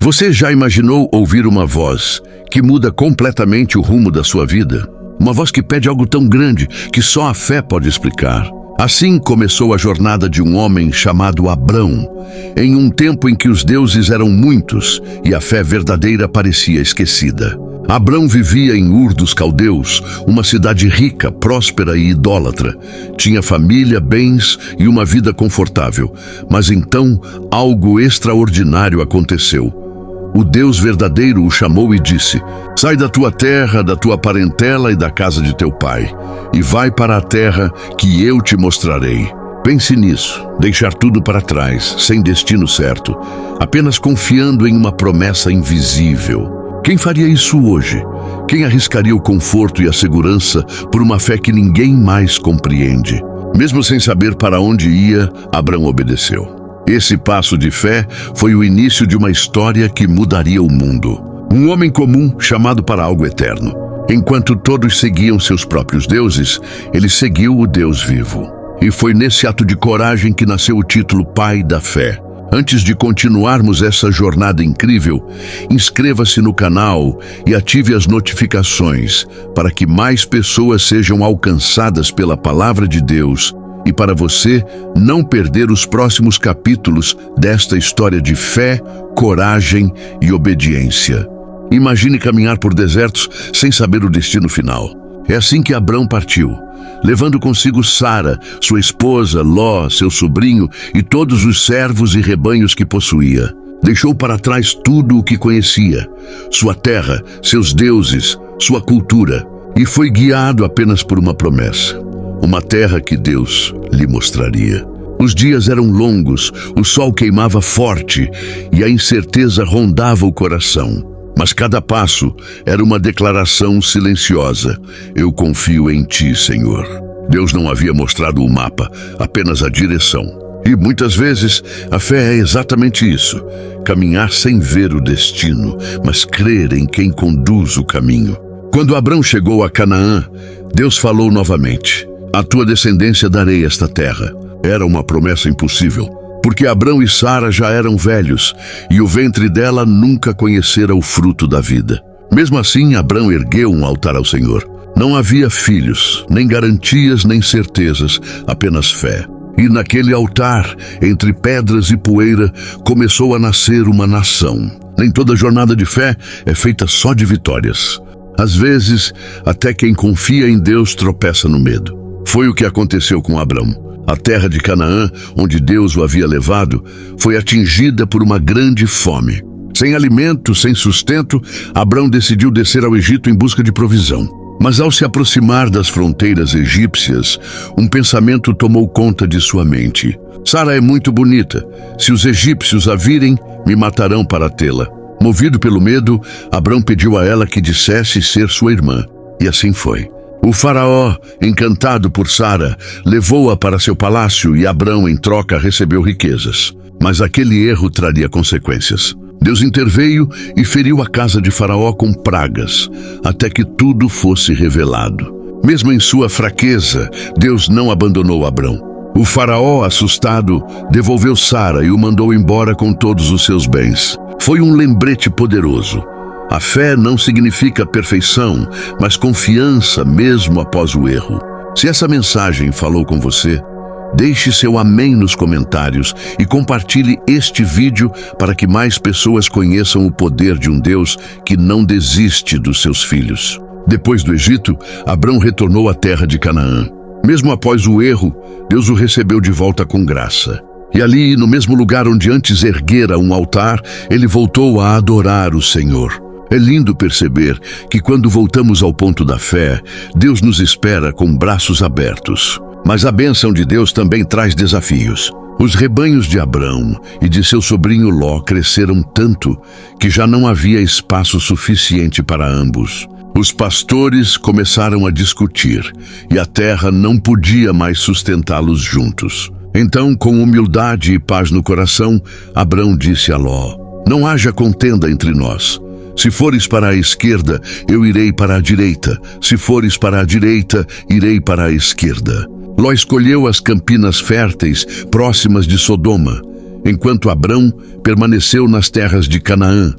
Você já imaginou ouvir uma voz que muda completamente o rumo da sua vida? Uma voz que pede algo tão grande que só a fé pode explicar. Assim começou a jornada de um homem chamado Abrão, em um tempo em que os deuses eram muitos e a fé verdadeira parecia esquecida. Abrão vivia em Ur dos Caldeus, uma cidade rica, próspera e idólatra. Tinha família, bens e uma vida confortável. Mas então algo extraordinário aconteceu. O Deus verdadeiro o chamou e disse: sai da tua terra, da tua parentela e da casa de teu pai, e vai para a terra que eu te mostrarei. Pense nisso, deixar tudo para trás, sem destino certo, apenas confiando em uma promessa invisível. Quem faria isso hoje? Quem arriscaria o conforto e a segurança por uma fé que ninguém mais compreende? Mesmo sem saber para onde ia, Abrão obedeceu. Esse passo de fé foi o início de uma história que mudaria o mundo. Um homem comum chamado para algo eterno. Enquanto todos seguiam seus próprios deuses, ele seguiu o Deus vivo. E foi nesse ato de coragem que nasceu o título Pai da Fé. Antes de continuarmos essa jornada incrível, inscreva-se no canal e ative as notificações para que mais pessoas sejam alcançadas pela palavra de Deus e para você não perder os próximos capítulos desta história de fé, coragem e obediência. Imagine caminhar por desertos sem saber o destino final. É assim que Abrão partiu, levando consigo Sara, sua esposa, Ló, seu sobrinho e todos os servos e rebanhos que possuía. Deixou para trás tudo o que conhecia, sua terra, seus deuses, sua cultura, e foi guiado apenas por uma promessa, uma terra que Deus lhe mostraria. Os dias eram longos, o sol queimava forte e a incerteza rondava o coração. Mas cada passo era uma declaração silenciosa. Eu confio em ti, Senhor. Deus não havia mostrado o mapa, apenas a direção. E muitas vezes a fé é exatamente isso. Caminhar sem ver o destino, mas crer em quem conduz o caminho. Quando Abrão chegou a Canaã, Deus falou novamente: a tua descendência darei esta terra. Era uma promessa impossível, porque Abrão e Sara já eram velhos, e o ventre dela nunca conhecera o fruto da vida. Mesmo assim, Abrão ergueu um altar ao Senhor. Não havia filhos, nem garantias, nem certezas, apenas fé. E naquele altar, entre pedras e poeira, começou a nascer uma nação. Nem toda jornada de fé é feita só de vitórias. Às vezes, até quem confia em Deus tropeça no medo. Foi o que aconteceu com Abrão. A terra de Canaã, onde Deus o havia levado, foi atingida por uma grande fome. Sem alimento, sem sustento, Abrão decidiu descer ao Egito em busca de provisão. Mas ao se aproximar das fronteiras egípcias, um pensamento tomou conta de sua mente. Sara é muito bonita. Se os egípcios a virem, me matarão para tê-la. Movido pelo medo, Abrão pediu a ela que dissesse ser sua irmã. E assim foi. O faraó, encantado por Sara, levou-a para seu palácio e Abrão, em troca, recebeu riquezas. Mas aquele erro traria consequências. Deus interveio e feriu a casa de Faraó com pragas, até que tudo fosse revelado. Mesmo em sua fraqueza, Deus não abandonou Abrão. O Faraó, assustado, devolveu Sara e o mandou embora com todos os seus bens. Foi um lembrete poderoso. A fé não significa perfeição, mas confiança mesmo após o erro. Se essa mensagem falou com você, deixe seu amém nos comentários e compartilhe este vídeo para que mais pessoas conheçam o poder de um Deus que não desiste dos seus filhos. Depois do Egito, Abrão retornou à terra de Canaã. Mesmo após o erro, Deus o recebeu de volta com graça. E ali, no mesmo lugar onde antes erguera um altar, ele voltou a adorar o Senhor. É lindo perceber que quando voltamos ao ponto da fé, Deus nos espera com braços abertos. Mas a bênção de Deus também traz desafios. Os rebanhos de Abrão e de seu sobrinho Ló cresceram tanto que já não havia espaço suficiente para ambos. Os pastores começaram a discutir e a terra não podia mais sustentá-los juntos. Então, com humildade e paz no coração, Abrão disse a Ló: não haja contenda entre nós. Se fores para a esquerda, eu irei para a direita. Se fores para a direita, irei para a esquerda. Ló escolheu as campinas férteis próximas de Sodoma. enquanto Abrão permaneceu nas terras de Canaã,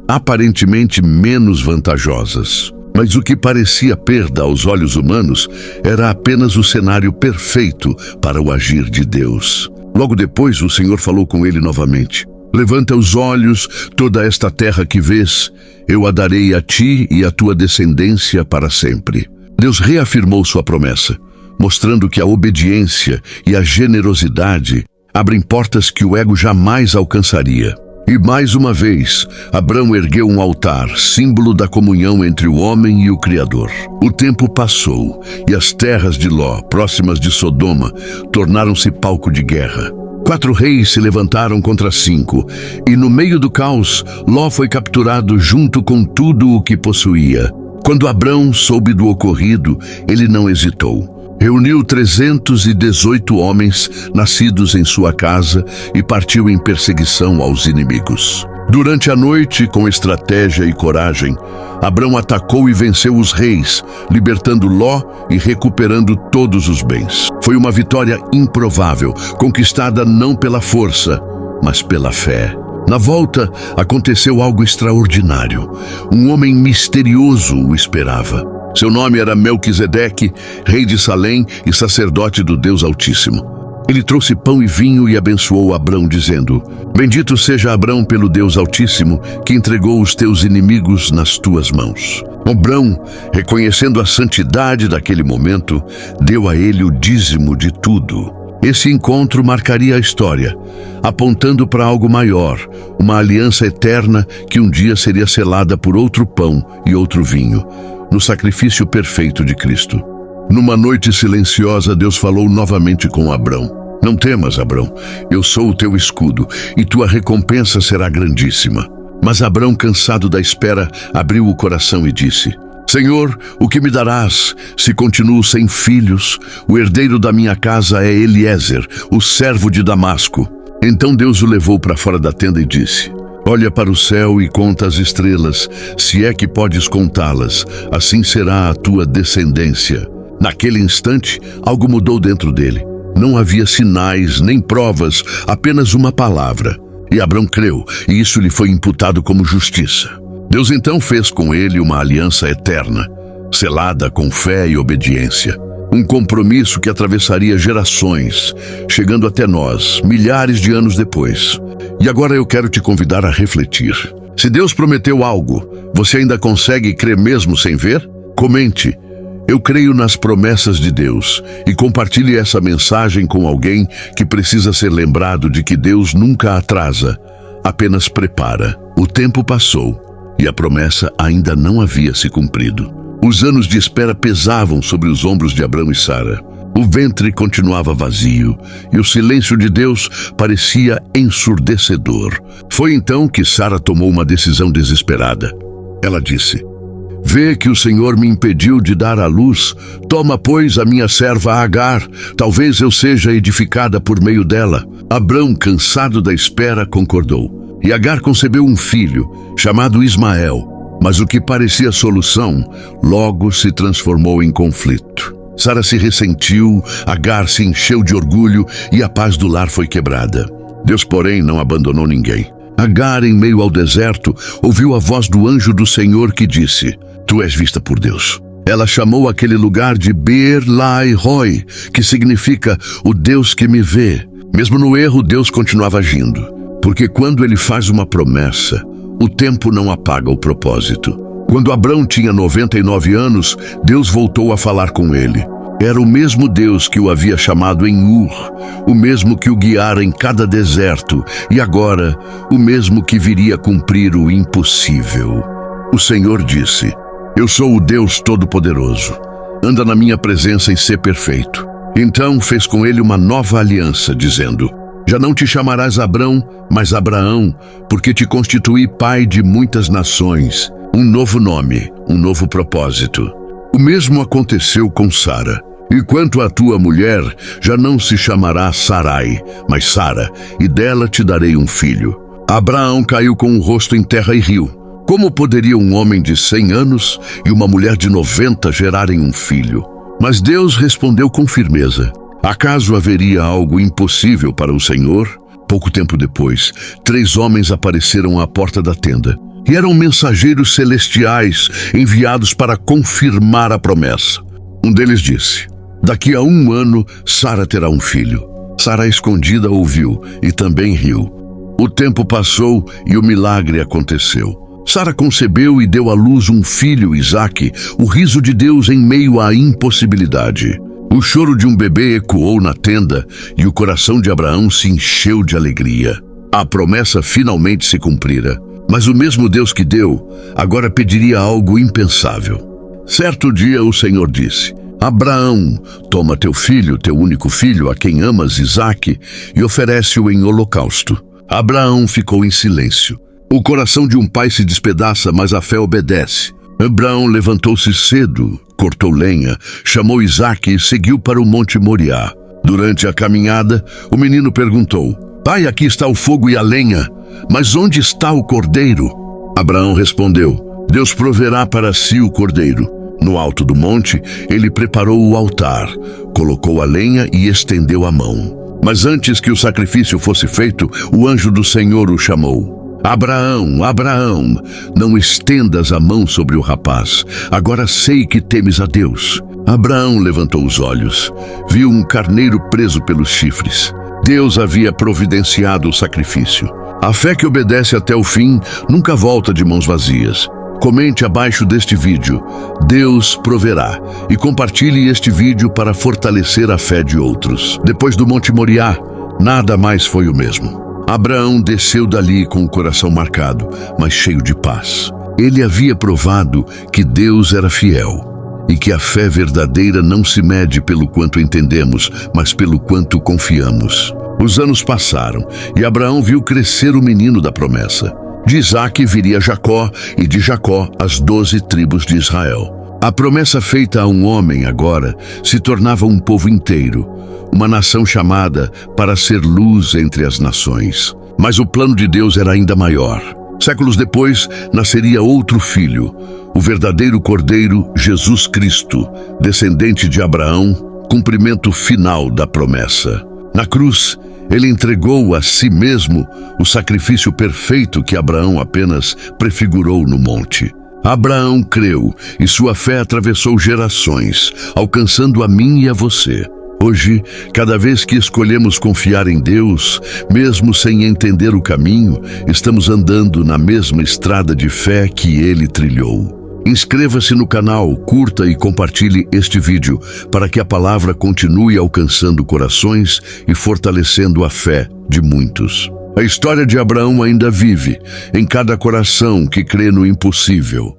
aparentemente menos vantajosas. Mas o que parecia perda aos olhos humanos era apenas o cenário perfeito para o agir de Deus. Logo depois, o Senhor falou com ele novamente: levanta os olhos, toda esta terra que vês, eu a darei a ti e à tua descendência para sempre. Deus reafirmou sua promessa, mostrando que a obediência e a generosidade abrem portas que o ego jamais alcançaria. E mais uma vez, Abrão ergueu um altar, símbolo da comunhão entre o homem e o Criador. O tempo passou, e as terras de Ló, próximas de Sodoma, tornaram-se palco de guerra. 4 reis se levantaram contra 5, e no meio do caos, Ló foi capturado junto com tudo o que possuía. Quando Abrão soube do ocorrido, ele não hesitou. Reuniu 318 homens nascidos em sua casa e partiu em perseguição aos inimigos. Durante a noite, com estratégia e coragem, Abrão atacou e venceu os reis, libertando Ló e recuperando todos os bens. Foi uma vitória improvável, conquistada não pela força, mas pela fé. Na volta, aconteceu algo extraordinário. Um homem misterioso o esperava. Seu nome era Melquisedeque, rei de Salém e sacerdote do Deus Altíssimo. Ele trouxe pão e vinho e abençoou Abrão, dizendo: bendito seja Abrão pelo Deus Altíssimo, que entregou os teus inimigos nas tuas mãos. Abrão, reconhecendo a santidade daquele momento, deu a ele o dízimo de tudo. Esse encontro marcaria a história, apontando para algo maior, uma aliança eterna que um dia seria selada por outro pão e outro vinho, no sacrifício perfeito de Cristo. Numa noite silenciosa, Deus falou novamente com Abrão: não temas, Abrão, eu sou o teu escudo, e tua recompensa será grandíssima. Mas Abrão, cansado da espera, abriu o coração e disse: Senhor, o que me darás, se continuo sem filhos? O herdeiro da minha casa é Eliezer, o servo de Damasco. Então Deus o levou para fora da tenda e disse: olha para o céu e conta as estrelas, se é que podes contá-las, assim será a tua descendência. Naquele instante, algo mudou dentro dele. Não havia sinais, nem provas, apenas uma palavra. E Abrão creu, e isso lhe foi imputado como justiça. Deus então fez com ele uma aliança eterna, selada com fé e obediência. Um compromisso que atravessaria gerações, chegando até nós, milhares de anos depois. E agora eu quero te convidar a refletir. Se Deus prometeu algo, você ainda consegue crer mesmo sem ver? Comente: eu creio nas promessas de Deus, e compartilhe essa mensagem com alguém que precisa ser lembrado de que Deus nunca atrasa, apenas prepara. O tempo passou e a promessa ainda não havia se cumprido. Os anos de espera pesavam sobre os ombros de Abrão e Sara. O ventre continuava vazio e o silêncio de Deus parecia ensurdecedor. Foi então que Sara tomou uma decisão desesperada. Ela disse: vê que o Senhor me impediu de dar à luz. Toma, pois, a minha serva Agar. Talvez eu seja edificada por meio dela. Abrão, cansado da espera, concordou. E Agar concebeu um filho, chamado Ismael. Mas o que parecia solução, logo se transformou em conflito. Sara se ressentiu, Agar se encheu de orgulho e a paz do lar foi quebrada. Deus, porém, não abandonou ninguém. Agar, em meio ao deserto, ouviu a voz do anjo do Senhor que disse: tu és vista por Deus. Ela chamou aquele lugar de Beer-Lahai-Roi, que significa o Deus que me vê. Mesmo no erro, Deus continuava agindo, porque quando ele faz uma promessa, o tempo não apaga o propósito. Quando Abrão tinha 99 anos, Deus voltou a falar com ele. Era o mesmo Deus que o havia chamado em Ur, o mesmo que o guiara em cada deserto, e agora, o mesmo que viria cumprir o impossível. O Senhor disse: eu sou o Deus Todo-Poderoso. Anda na minha presença e sê perfeito. Então fez com ele uma nova aliança, dizendo: já não te chamarás Abrão, mas Abraão, porque te constituí pai de muitas nações. Um novo nome, um novo propósito. O mesmo aconteceu com Sara. E quanto à tua mulher, já não se chamará Sarai, mas Sara, e dela te darei um filho. Abraão caiu com o rosto em terra e riu. Como poderia um homem de 100 anos e uma mulher de 90 gerarem um filho? Mas Deus respondeu com firmeza: acaso haveria algo impossível para o Senhor? Pouco tempo depois, 3 homens apareceram à porta da tenda. E eram mensageiros celestiais enviados para confirmar a promessa. Um deles disse: daqui a 1 ano, Sara terá um filho. Sara, escondida, ouviu e também riu. O tempo passou e o milagre aconteceu. Sara concebeu e deu à luz um filho, Isaque, o riso de Deus em meio à impossibilidade. O choro de um bebê ecoou na tenda e o coração de Abraão se encheu de alegria. A promessa finalmente se cumprira. Mas o mesmo Deus que deu, agora pediria algo impensável. Certo dia o Senhor disse: Abraão, toma teu filho, teu único filho, a quem amas, Isaque, e oferece-o em holocausto. Abraão ficou em silêncio. O coração de um pai se despedaça, mas a fé obedece. Abraão levantou-se cedo, cortou lenha, chamou Isaque e seguiu para o Monte Moriá. Durante a caminhada, o menino perguntou: Pai, aqui está o fogo e a lenha, mas onde está o cordeiro? Abraão respondeu: Deus proverá para si o cordeiro. No alto do monte, ele preparou o altar, colocou a lenha e estendeu a mão. Mas antes que o sacrifício fosse feito, o anjo do Senhor o chamou: Abraão, Abraão, não estendas a mão sobre o rapaz. Agora sei que temes a Deus. Abraão levantou os olhos, viu um carneiro preso pelos chifres. Deus havia providenciado o sacrifício. A fé que obedece até o fim nunca volta de mãos vazias. Comente abaixo deste vídeo: Deus proverá, e compartilhe este vídeo para fortalecer a fé de outros. Depois do Monte Moriá, nada mais foi o mesmo. Abraão desceu dali com o coração marcado, mas cheio de paz. Ele havia provado que Deus era fiel e que a fé verdadeira não se mede pelo quanto entendemos, mas pelo quanto confiamos. Os anos passaram e Abraão viu crescer o menino da promessa. De Isaque viria Jacó, e de Jacó as 12 tribos de Israel. A promessa feita a um homem agora se tornava um povo inteiro, uma nação chamada para ser luz entre as nações. Mas o plano de Deus era ainda maior. Séculos depois, nasceria outro filho, o verdadeiro Cordeiro, Jesus Cristo, descendente de Abraão, cumprimento final da promessa. Na cruz, ele entregou a si mesmo o sacrifício perfeito que Abraão apenas prefigurou no monte. Abraão creu e sua fé atravessou gerações, alcançando a mim e a você. Hoje, cada vez que escolhemos confiar em Deus, mesmo sem entender o caminho, estamos andando na mesma estrada de fé que Ele trilhou. Inscreva-se no canal, curta e compartilhe este vídeo para que a palavra continue alcançando corações e fortalecendo a fé de muitos. A história de Abraão ainda vive em cada coração que crê no impossível.